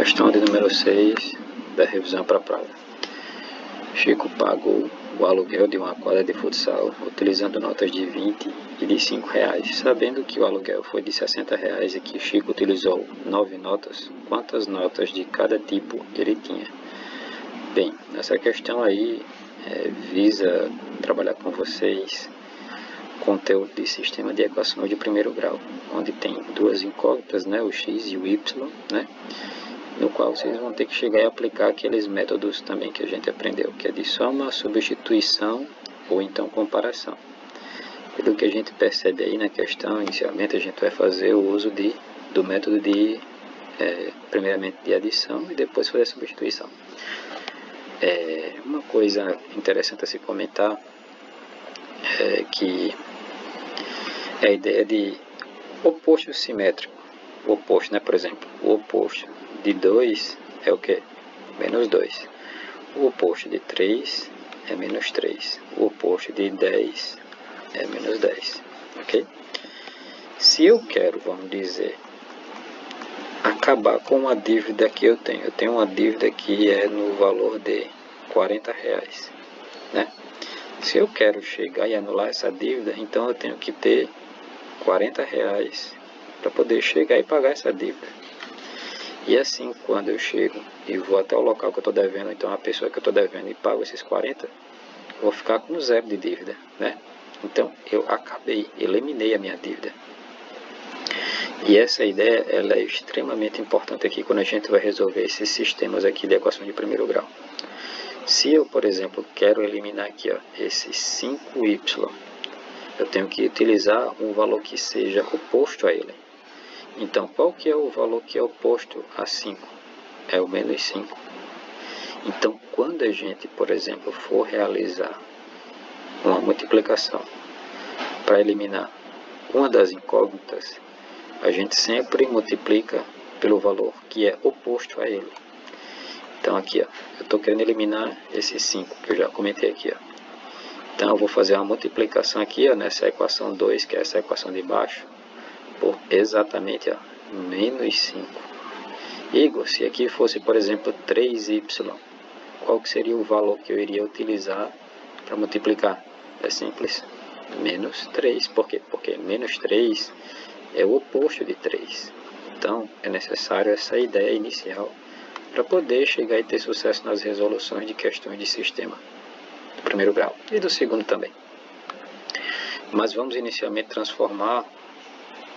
Questão de número 6 da revisão para a prova. Chico pagou o aluguel de uma quadra de futsal utilizando notas de 20 e de 5 reais. Sabendo que o aluguel foi de 60 reais e que Chico utilizou 9 notas, quantas notas de cada tipo ele tinha? Bem, essa questão aí visa trabalhar com vocês conteúdo de sistema de equações de primeiro grau, onde tem duas incógnitas, né, o x e o y, né, no qual vocês vão ter que chegar e aplicar aqueles métodos também que a gente aprendeu, que é de soma, substituição ou então comparação. Pelo que a gente percebe aí na questão, inicialmente a gente vai fazer o uso do método de, primeiramente de adição e depois fazer a substituição. Uma coisa interessante a se comentar é que é a ideia de oposto simétrico. O oposto, né? Por exemplo, o oposto de 2 é o que? Menos 2. O oposto de 3 é menos 3. O oposto de 10 é menos 10. Ok? Se eu quero, vamos dizer, acabar com uma dívida que eu tenho uma dívida que é no valor de 40 reais, né? Se eu quero chegar e anular essa dívida, então eu tenho que ter 40 reais para poder chegar e pagar essa dívida. E assim, quando eu chego e vou até o local que eu estou devendo, então a pessoa que eu estou devendo e pago esses 40, eu vou ficar com 0 de dívida, né? Então, eu eliminei a minha dívida. E essa ideia, ela é extremamente importante aqui quando a gente vai resolver esses sistemas aqui de equação de primeiro grau. Se eu, por exemplo, quero eliminar aqui, ó, esse 5y, eu tenho que utilizar um valor que seja oposto a ele. Então, qual que é o valor que é oposto a 5? É o menos 5. Então, quando a gente, por exemplo, for realizar uma multiplicação para eliminar uma das incógnitas, a gente sempre multiplica pelo valor que é oposto a ele. Então, aqui, ó, eu estou querendo eliminar esse 5, que eu já comentei aqui, ó. Então, eu vou fazer uma multiplicação aqui, ó, nessa equação 2, que é essa equação de baixo, por exatamente, ó, menos 5. Igor, se aqui fosse, por exemplo, 3y, qual que seria o valor que eu iria utilizar para multiplicar? É simples, menos 3. Por quê? Porque menos 3 é o oposto de 3. Então, é necessário essa ideia inicial para poder chegar e ter sucesso nas resoluções de questões de sistema do primeiro grau e do segundo também. Mas vamos inicialmente transformar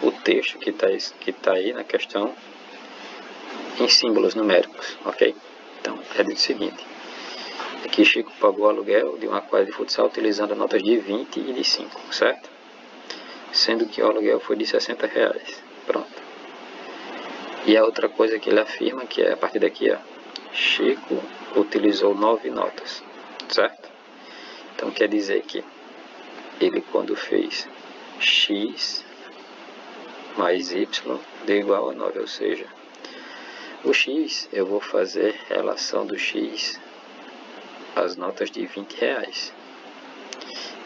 o texto que tá aí na questão em símbolos numéricos, ok? Então, é do seguinte. Aqui Chico pagou o aluguel de uma quadra de futsal utilizando notas de 20 e de 5, certo? Sendo que o aluguel foi de 60 reais. Pronto. E a outra coisa que ele afirma, que é a partir daqui, ó, Chico utilizou 9 notas, certo? Então, quer dizer que ele, quando fez x mais y deu igual a 9, ou seja, o x eu vou fazer relação do x às notas de 20 reais.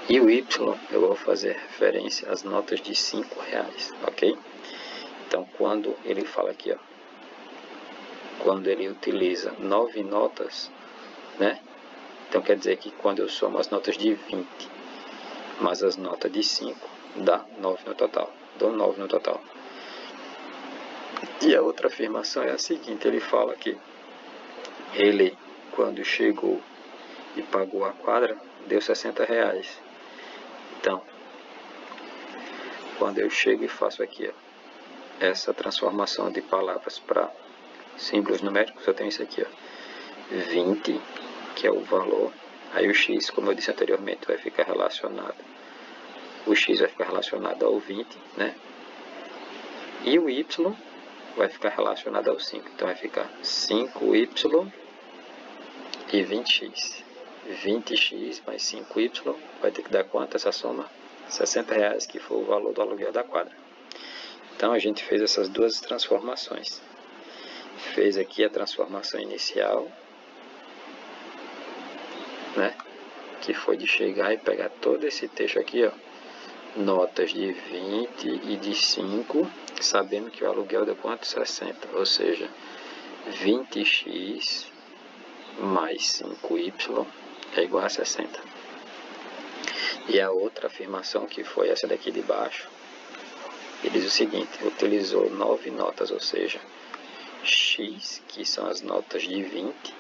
E o y eu vou fazer referência às notas de 5 reais, ok? Então, quando ele fala aqui, ó, quando ele utiliza 9 notas, né? Então, quer dizer que quando eu somo as notas de 20 mais as notas de 5, dá 9 no total. Dou 9 no total. E a outra afirmação é a seguinte, ele fala que ele, quando chegou e pagou a quadra, deu 60 reais. Então, quando eu chego e faço aqui, ó, essa transformação de palavras para símbolos numéricos, eu tenho isso aqui, ó, 20, que é o valor, aí o x, como eu disse anteriormente, vai ficar relacionado, o x vai ficar relacionado ao 20, né? E o y vai ficar relacionado ao 5, então vai ficar 5y e 20x. 20x mais 5y vai ter que dar quanto essa soma? 60 reais, que foi o valor do aluguel da quadra. Então a gente fez essas duas transformações. Fez aqui a transformação inicial, né? Que foi de chegar e pegar todo esse texto aqui, ó, notas de 20 e de 5, sabendo que o aluguel deu quanto? 60, ou seja, 20x mais 5y é igual a 60. E a outra afirmação, que foi essa daqui de baixo, ele diz o seguinte: utilizou 9 notas, ou seja, x, que são as notas de 20,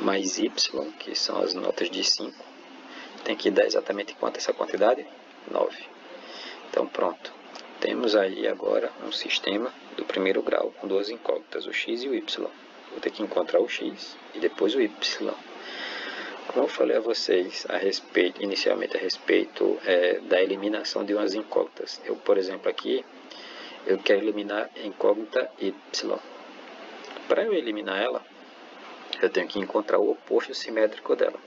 mais y, que são as notas de 5. Tem que dar exatamente quanto essa quantidade? 9. Então pronto. Temos aí agora um sistema do primeiro grau com duas incógnitas, o x e o y. Vou ter que encontrar o x e depois o y. Como eu falei a vocês inicialmente a respeito da eliminação de umas incógnitas. Eu, por exemplo, aqui eu quero eliminar a incógnita y. Para eu eliminar ela, eu tenho que encontrar o oposto simétrico dela.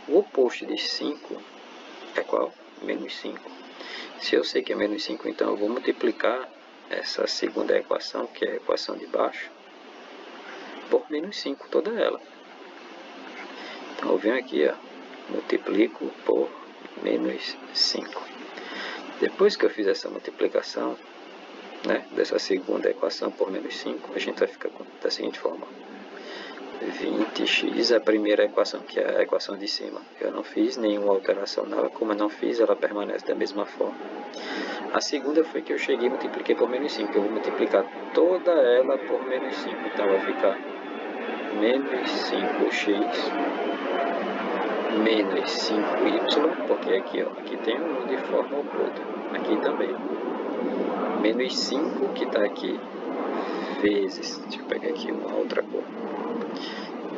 O oposto de 5 é qual? Menos 5. Se eu sei que é menos 5, então eu vou multiplicar essa segunda equação, que é a equação de baixo, por menos 5, toda ela. Então eu venho aqui, ó, multiplico por menos 5. Depois que eu fiz essa multiplicação, né, dessa segunda equação por menos 5, a gente vai ficar da seguinte forma: 20x, a primeira equação, que é a equação de cima. Eu não fiz nenhuma alteração nela, como eu não fiz, ela permanece da mesma forma. A segunda foi que eu cheguei e multipliquei por menos 5. Eu vou multiplicar toda ela por menos 5. Então vai ficar menos 5x menos 5y, porque aqui, ó, aqui tem um de forma oculta. Aqui também. Menos 5 que está aqui, vezes, deixa eu pegar aqui uma outra cor.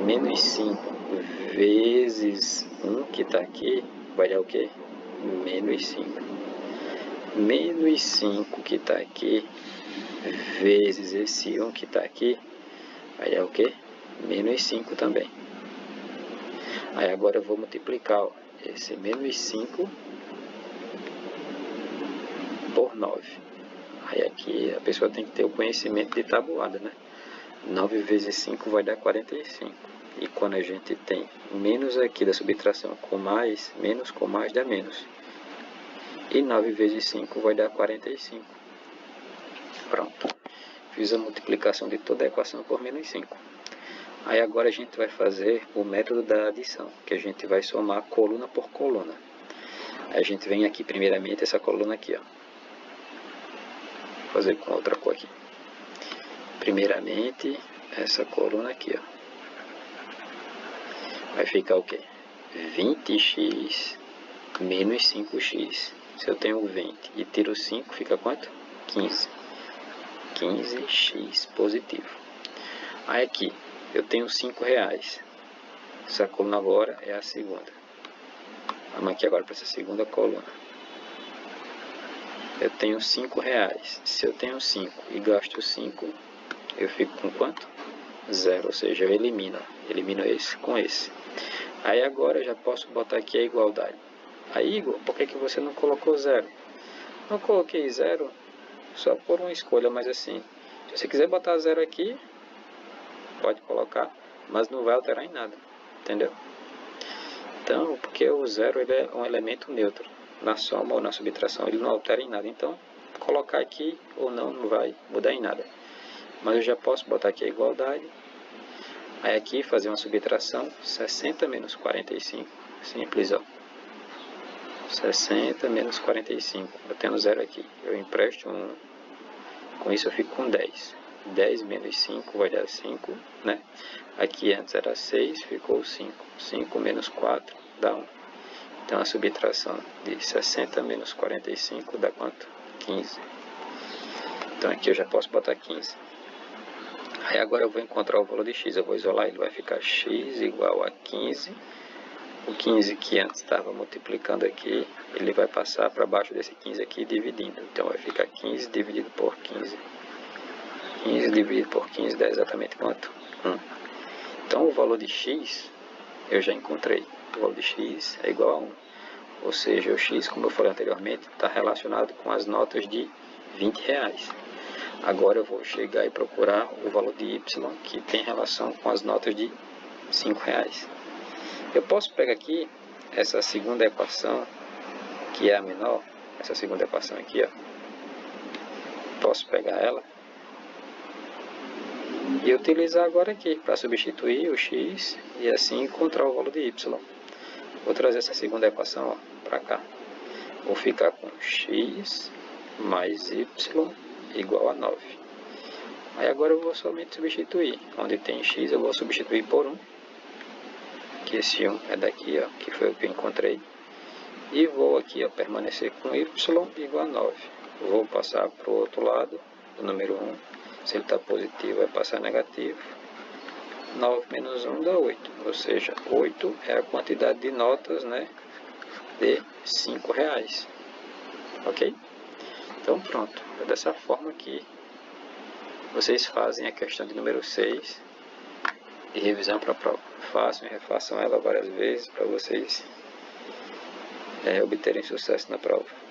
Menos 5 vezes 1 que está aqui, vai dar o quê? Menos 5. Menos 5 que está aqui, vezes esse 1 que está aqui, vai dar o quê? Menos 5 também. Aí agora eu vou multiplicar, ó, esse menos 5 por 9. Aí aqui a pessoa tem que ter o conhecimento de tabuada, né? 9 vezes 5 vai dar 45. E quando a gente tem menos aqui da subtração com mais, menos com mais dá menos. E 9 vezes 5 vai dar 45. Pronto. Fiz a multiplicação de toda a equação por menos 5. Aí agora a gente vai fazer o método da adição, que a gente vai somar coluna por coluna. Aí a gente vem aqui primeiramente essa coluna aqui, ó. Vou fazer com outra cor aqui. Primeiramente essa coluna aqui, ó. Vai ficar o quê? 20x menos 5x. Se eu tenho 20 e tiro 5, fica quanto? 15. 15x positivo. Aí aqui, eu tenho 5 reais. Essa coluna agora é a segunda. Vamos aqui agora para essa segunda coluna. Eu tenho 5 reais. Se eu tenho 5 e gasto 5, eu fico com quanto? 0, ou seja, eu elimino esse com esse. Aí agora eu já posso botar aqui a igualdade. Aí, Igor, por que você não colocou 0? Não coloquei 0 só por uma escolha, mas assim, se você quiser botar 0 aqui, pode colocar, mas não vai alterar em nada, entendeu? Então, porque o 0 ele é um elemento neutro, na soma ou na subtração, ele não altera em nada, então colocar aqui ou não vai mudar em nada. Mas eu já posso botar aqui a igualdade, aí aqui fazer uma subtração, 60 menos 45, simples, ó. 60 menos 45, eu tenho 0 aqui, eu empresto 1, com isso eu fico com 10. 10 menos 5 vai dar 5, né? Aqui antes era 6, ficou 5. 5 menos 4 dá 1. Então a subtração de 60 menos 45 dá quanto? 15. Então aqui eu já posso botar 15. Aí agora eu vou encontrar o valor de x, eu vou isolar, ele vai ficar x igual a 15. O 15 que antes estava multiplicando aqui, ele vai passar para baixo desse 15 aqui dividindo. Então vai ficar 15 dividido por 15. 15 dividido por 15 dá exatamente quanto? 1. Então o valor de x eu já encontrei. O valor de x é igual a 1. Ou seja, o x, como eu falei anteriormente, está relacionado com as notas de 20 reais. Agora eu vou chegar e procurar o valor de y, que tem relação com as notas de 5 reais. Eu posso pegar aqui essa segunda equação, que é a menor, essa segunda equação aqui, ó. Posso pegar ela E utilizar agora aqui para substituir o x e assim encontrar o valor de y. Vou trazer essa segunda equação para cá. Vou ficar com x mais y igual a 9. Aí agora eu vou somente substituir. Onde tem x eu vou substituir por 1. Que esse 1 é daqui, ó, que foi o que eu encontrei. E vou aqui, ó, permanecer com y igual a 9. Vou passar para o outro lado do número 1. Se ele está positivo, vai passar negativo. 9 menos 1 dá 8. Ou seja, 8 é a quantidade de notas, né, de R$5. Ok? Então pronto. É dessa forma que vocês fazem a questão de número 6 de revisão para a prova. Façam e refaçam ela várias vezes para vocês obterem sucesso na prova.